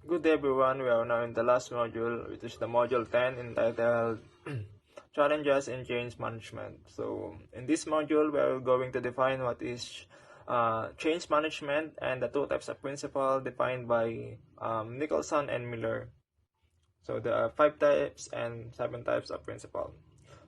Good day everyone, we are now in the last module, which is the module 10 entitled Challenges in Change Management. So in this module, we are going to define what is change management and the two types of principle defined by Nicholson and Miller. So there are 5 types and 7 types of principle.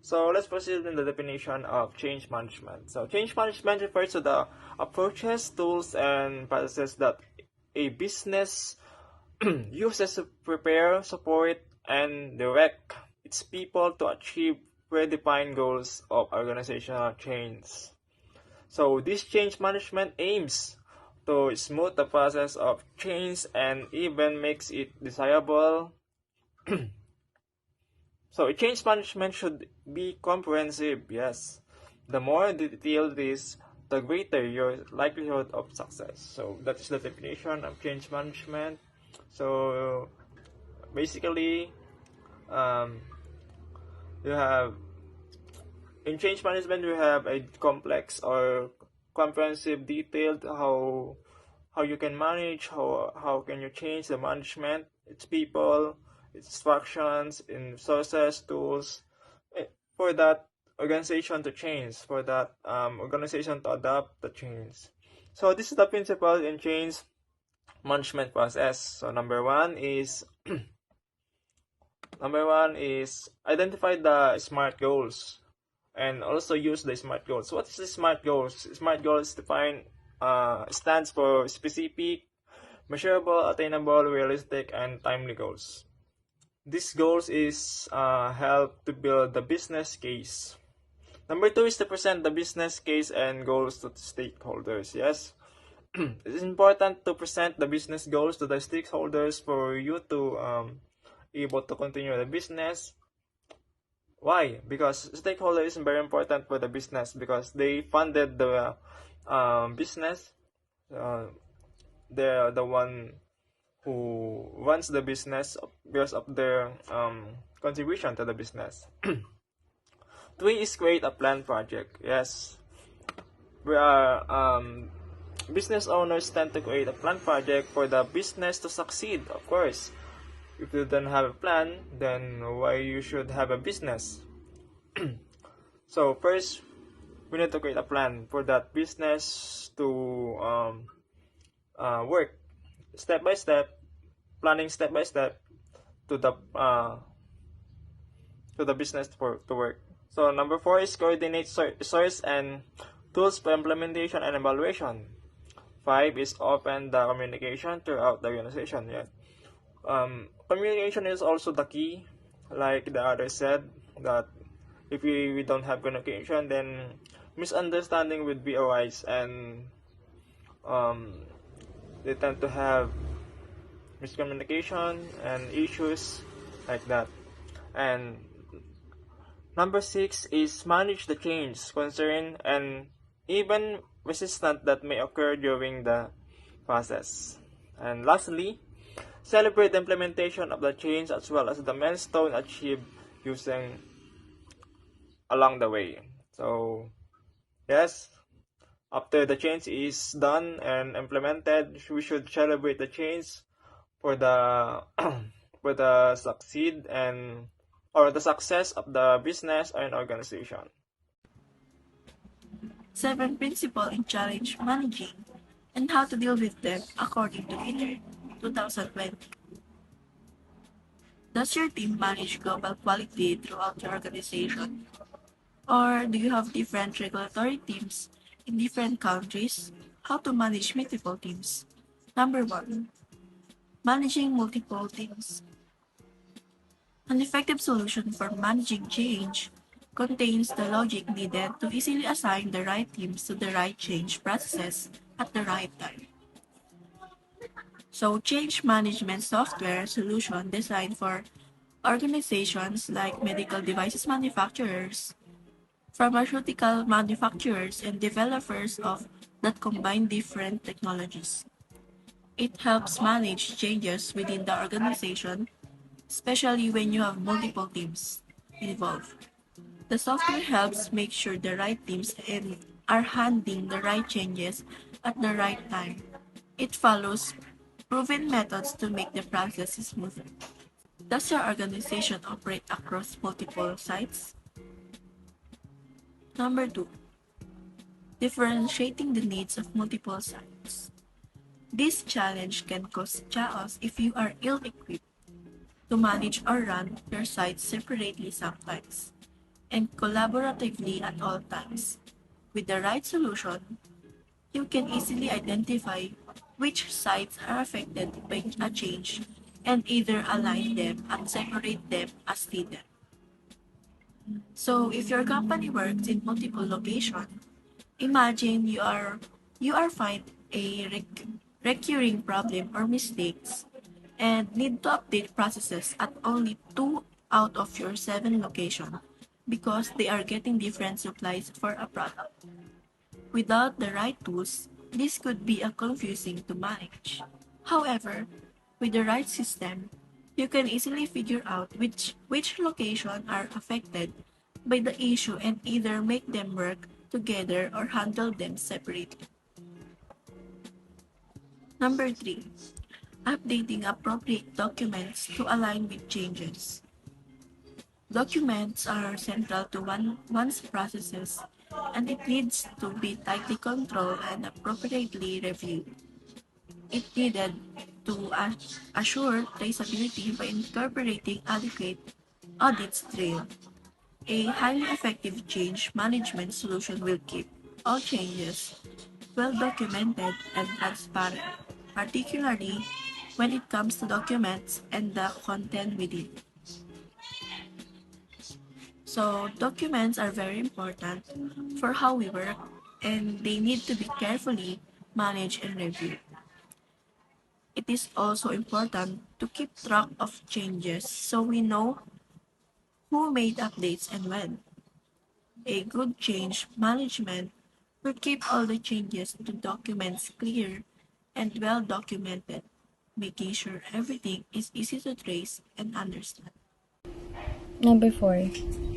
So let's proceed in the definition of change management. So change management refers to the approaches, tools, and processes that a business uses to prepare, support, and direct its people to achieve predefined goals of organizational change. So this change management aims to smooth the process of change and even makes it desirable. So change management should be comprehensive, yes. The more detailed it is, the greater your likelihood of success. So that is the definition of change management. So basically, um, you have in change management you have a complex or comprehensive detailed how you can manage, how can you change the management, its people, its instructions, in sources, tools, for that organization to change, for that organization to adapt the change. So this is the principle in change management process. So number one is identify the SMART goals and also use the SMART goals. What is the SMART goals? SMART goals stands for specific, measurable, attainable, realistic, and timely goals. These goals is help to build the business case. Number two is to present the business case and goals to the stakeholders. Yes, it is important to present the business goals to the stakeholders for you to able to continue the business. Why? Because stakeholder is very important for the business because they funded the business. They're the one who runs the business because of their contribution to the business. Three is create a plan project. Yes, we are business owners tend to create a plan project for the business to succeed. Of course, if you don't have a plan, then why you should have a business? So first, we need to create a plan for that business to work step by step, planning step by step to the business to work. So number four is coordinate source and tools for implementation and evaluation. Five is open the communication throughout the organization. Yeah. Communication is also the key. Like the other said, that if we don't have communication, then misunderstanding would be arise, and they tend to have miscommunication and issues like that. And number six is manage the change, concern, and even resistance that may occur during the process. And lastly, celebrate the implementation of the change as well as the milestone achieved using along the way. So yes, after the change is done and implemented, we should celebrate the change for the for the succeed and or the success of the business and organization. 7 Principles in Challenge Managing and How to Deal with Them according to Peter, 2020. Does your team manage global quality throughout your organization? Or do you have different regulatory teams in different countries? How to manage multiple teams? Number 1. Managing multiple teams. An effective solution for managing change contains the logic needed to easily assign the right teams to the right change processes at the right time. So, change management software solution designed for organizations like medical devices manufacturers, pharmaceutical manufacturers, and developers of that combine different technologies. It helps manage changes within the organization, especially when you have multiple teams involved. The software helps make sure the right teams are handling the right changes at the right time. It follows proven methods to make the process smoother. Does your organization operate across multiple sites? Number 2, differentiating the needs of multiple sites. This challenge can cause chaos if you are ill-equipped to manage or run your sites separately sometimes and collaboratively at all times. With the right solution, you can easily identify which sites are affected by a change and either align them and separate them as needed. So if your company works in multiple locations, imagine you are find a recurring problem or mistakes and need to update processes at only 2 out of your 7 locations because they are getting different supplies for a product. Without the right tools, this could be a confusing to manage. However, with the right system, you can easily figure out which location are affected by the issue and either make them work together or handle them separately. Number 3, updating appropriate documents to align with changes. Documents are central to one's processes, and it needs to be tightly controlled and appropriately reviewed. It needed to assure traceability by incorporating adequate audits trail. A highly effective change management solution will keep all changes well documented and transparent, particularly when it comes to documents and the content within. So, documents are very important for how we work and they need to be carefully managed and reviewed. It is also important to keep track of changes so we know who made updates and when. A good change management will keep all the changes to documents clear and well documented, making sure everything is easy to trace and understand. Number 4.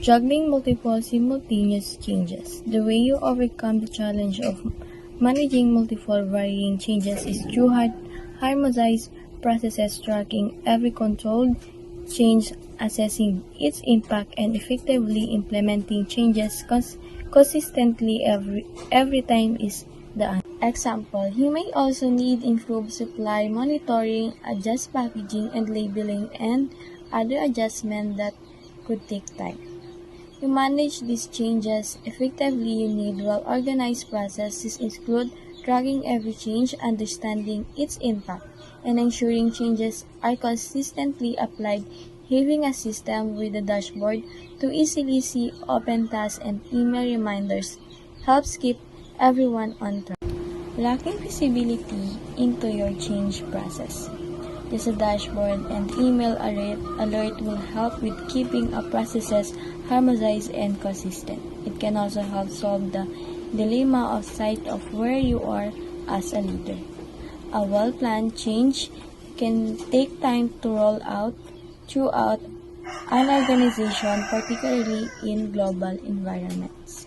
Juggling multiple simultaneous changes. The way you overcome the challenge of managing multiple varying changes is through harmonized processes tracking every controlled change, assessing its impact, and effectively implementing changes consistently every time is the answer. Example, you may also need improved supply monitoring, adjust packaging and labeling, and other adjustments that could take time. To manage these changes effectively, you need well-organized processes include tracking every change, understanding its impact, and ensuring changes are consistently applied. Having a system with a dashboard to easily see open tasks and email reminders helps keep everyone on track. Lacking visibility into your change process. Just a dashboard and email alert will help with keeping a processes harmonized and consistent. It can also help solve the dilemma of sight of where you are as a leader. A well-planned change can take time to roll out throughout an organization, particularly in global environments.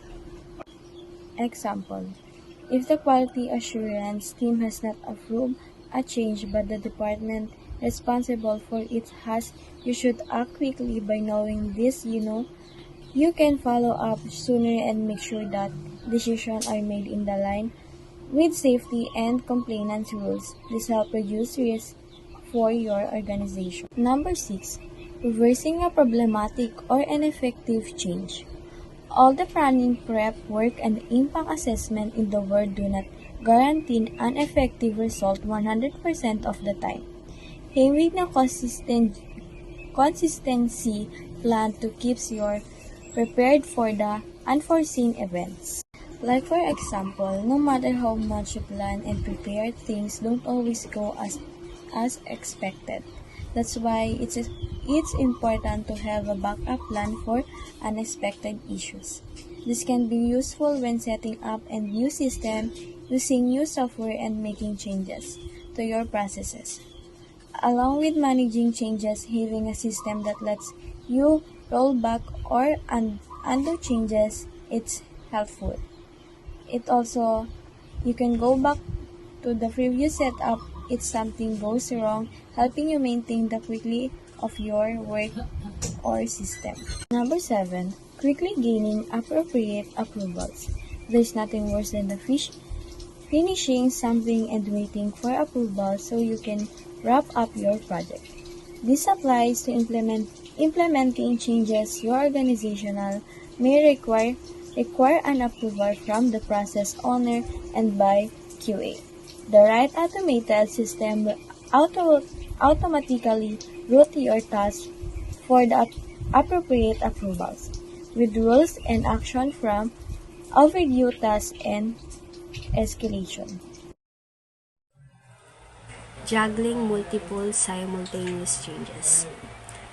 Example, if the quality assurance team has not approved a change but the department responsible for it has, you should act quickly. By knowing this, you can follow up sooner and make sure that decisions are made in the line with safety and compliance rules. This helps reduce risk for your organization. Number 6. Reversing a problematic or ineffective change. All the planning, prep work, and impact assessment in the world do not guarantee an effective result 100% of the time. Having a consistency plan to keeps you prepared for the unforeseen events. Like for example, no matter how much you plan and prepare, things don't always go as expected. That's why it's important to have a backup plan for unexpected issues. This can be useful when setting up a new system, using new software, and making changes to your processes. Along with managing changes, having a system that lets you roll back or undo changes, it's helpful. It also, you can go back to the previous setup if something goes wrong, helping you maintain the quality of your work or system. Number 7. Quickly gaining appropriate approvals. There's nothing worse than finishing something and waiting for approval so you can wrap up your project. This applies to implementing changes your organizational may require an approval from the process owner and by QA. The right automated system will automatically route your tasks for the appropriate approvals, with rules and action from overdue tasks and escalation. Juggling multiple simultaneous changes.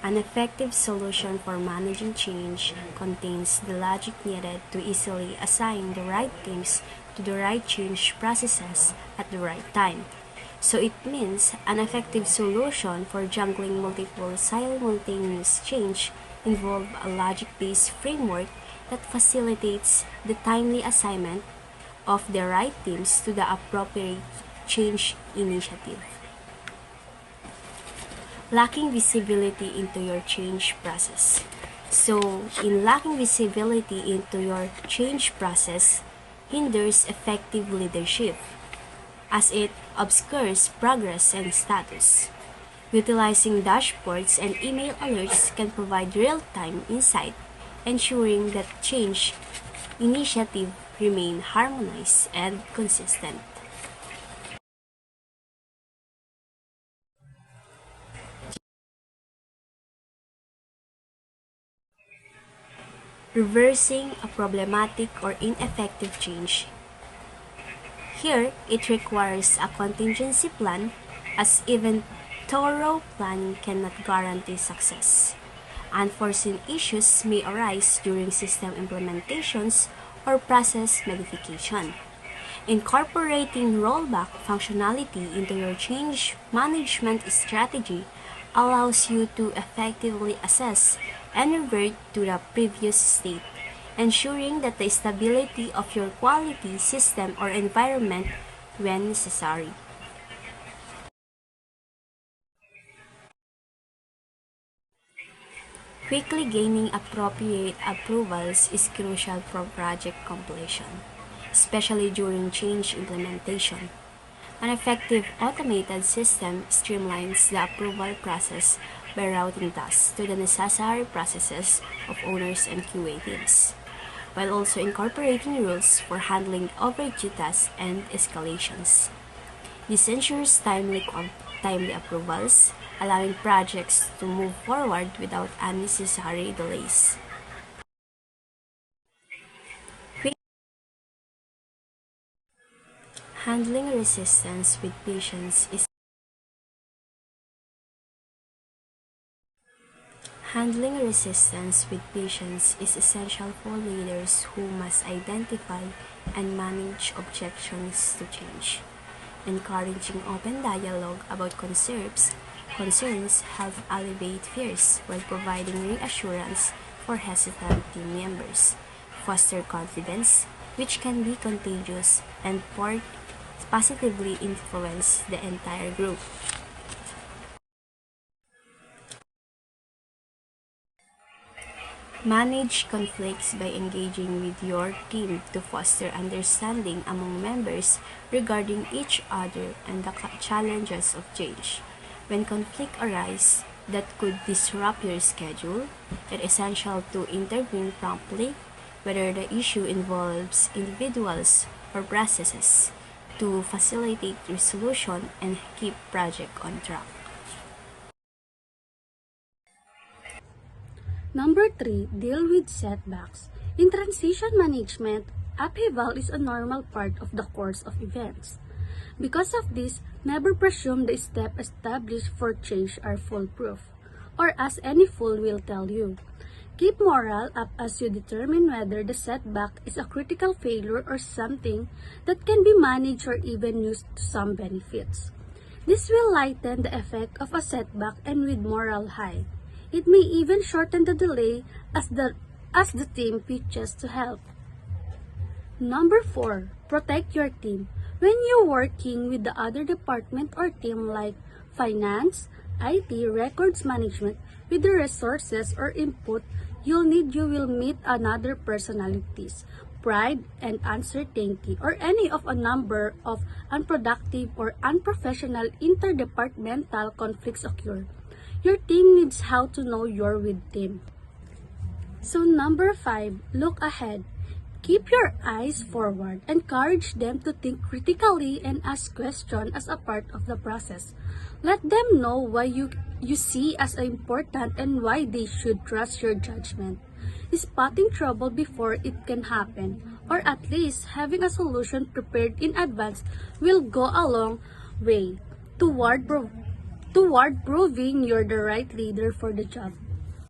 An effective solution for managing change contains the logic needed to easily assign the right teams to the right change processes at the right time. So it means an effective solution for juggling multiple simultaneous change involves a logic-based framework that facilitates the timely assignment of the right teams to the appropriate change initiative. Lacking visibility into your change process. So, in lacking visibility into your change process hinders effective leadership, as it obscures progress and status. Utilizing dashboards and email alerts can provide real-time insight, ensuring that change initiative remain harmonized and consistent. Reversing a problematic or ineffective change. Here, it requires a contingency plan, as even thorough planning cannot guarantee success. Unforeseen issues may arise during system implementations or process modification. Incorporating rollback functionality into your change management strategy allows you to effectively assess and revert to the previous state, ensuring that the stability of your quality system or environment when necessary. Quickly gaining appropriate approvals is crucial for project completion, especially during change implementation. An effective automated system streamlines the approval process by routing tasks to the necessary processes of owners and QA teams, while also incorporating rules for handling overdue tasks and escalations. This ensures timely approvals, allowing projects to move forward without unnecessary delays. Handling resistance with patience is essential for leaders who must identify and manage objections to change. Encouraging open dialogue about concerns help alleviate fears while providing reassurance for hesitant team members, foster confidence, which can be contagious and positively influence the entire group. Manage conflicts by engaging with your team to foster understanding among members regarding each other and the challenges of change. When conflict arises that could disrupt your schedule, it is essential to intervene promptly, whether the issue involves individuals or processes, to facilitate resolution and keep project on track. Number 3, deal with setbacks. In transition management, upheaval is a normal part of the course of events. Because of this, never presume the steps established for change are foolproof, or as any fool will tell you. Keep morale up as you determine whether the setback is a critical failure or something that can be managed or even used to some benefits. This will lighten the effect of a setback, and with morale high, it may even shorten the delay as the team pitches to help. Number 4, protect your team. When you're working with the other department or team like finance, IT, records management, with the resources or input you will meet another personalities, pride and uncertainty, or any of a number of unproductive or unprofessional interdepartmental conflicts occur. Your team needs how to know you're with team. So number 5, look ahead. Keep your eyes forward. Encourage them to think critically and ask questions as a part of the process. Let them know why you see as important and why they should trust your judgment. Spotting trouble before it can happen, or at least having a solution prepared in advance, will go a long way toward proving you're the right leader for the job.